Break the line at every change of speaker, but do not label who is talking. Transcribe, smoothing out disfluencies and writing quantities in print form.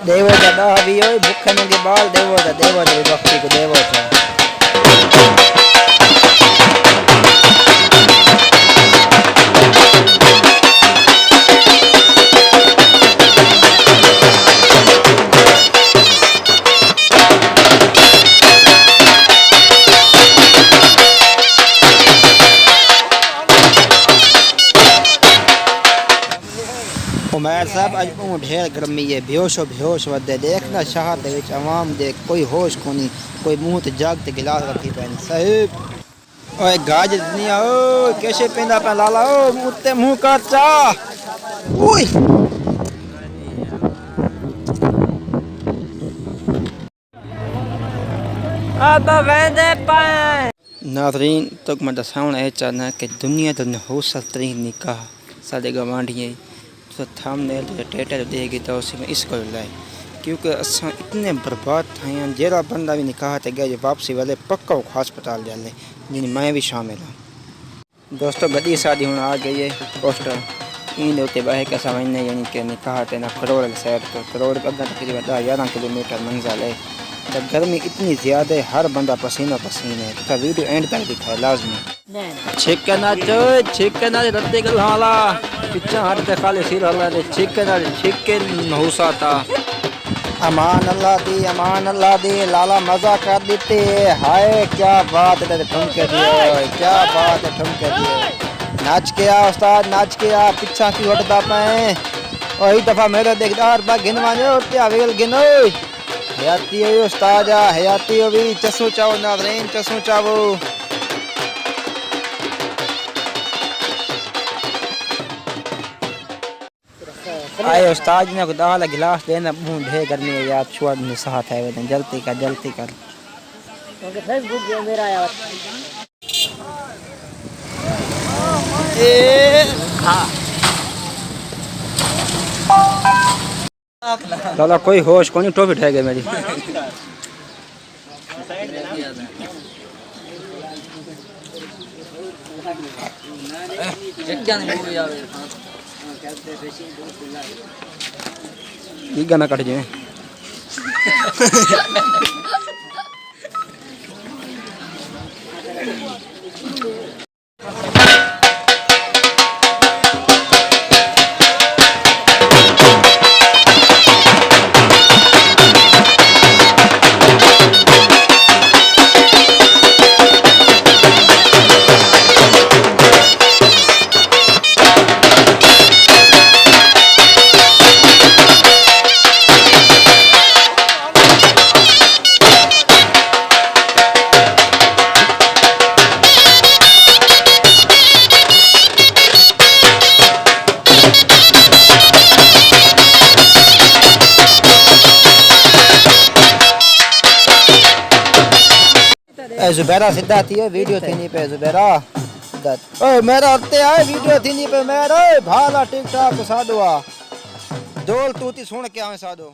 देवो दा भी ओए भूखे नंगे बाल देवो दा वक्ती को देवो था। उमर साहब अज तू ढेर गर्मी है बेहोश वधे देखना शहर दे विच आवाम दे कोई होश कोनी कोई मुंह ते जग ते गिलास रखी पैन साहिब ओए गाज दुनिया ओ कैसे पेंदा पे लाला ओ मुते मुंह कर चा ओए अब वेंदे पाए नाज़रीन तो मैं दसाउण है चाहना कि दुनिया दा नहूस्त तरीन निकाह साडे गवांढिए तो थंबनेल टाइटल देगी तो उसी में इसको लाए क्योंकि असा इतने बर्बाद थे जरा बंदा भी निकाह ते गए वापसी वाले पक्का हस्पताल जाले जिन मैं भी शामिल हाँ। दोस्तों गड्डी शादी हूँ आ गई है पोस्टर इन उत्ते बह के असा वने यानी कि निकाह ते ना करोड़ साइड तो करोड़ अगर तकरीबन 11 किलोमीटर मंजिल है। तो गर्मी इतनी ज़्यादा है हर बंदा पसीना पसीना है। तो वीडियो एंड तक दिखाए लाजमी छिके नाच रत्ते गल हाला पिछा हट के खाली सिर हला दे छिके नहुसा था। अमान अल्लाह दी लाला मजा कर देते हाय क्या बात है ठुमके दिए क्या बात है ठुमके दिए नाच के आ उस्ताद नाच के आ पिछा की हटदा पाए वही दफा मेरे देखदार बा गिन वाजो त्या वेल गिनो हयाती है उस्ताद हयाती हो भी चसो चावो नाज़रीन चसो चावो आए उस्ताद ने खुदा वाला गिलास देना मुंह ढे गर्मी है यार छुआ निसाह है वे जल्दी कर क्योंकि फेसबुक पे मेरा यार ए हां लाला कोई होश कोनी टोपी उठा गई मेरी ये गाना कट जाए जुबैरा सीधा थी वीडियो थी नहीं पे जुबैरा ओए मेरा हफ्ते आए वीडियो थी नहीं पे मेरा भाला टिक टाक साधुआ डोल तूती सुन के आवे साधु।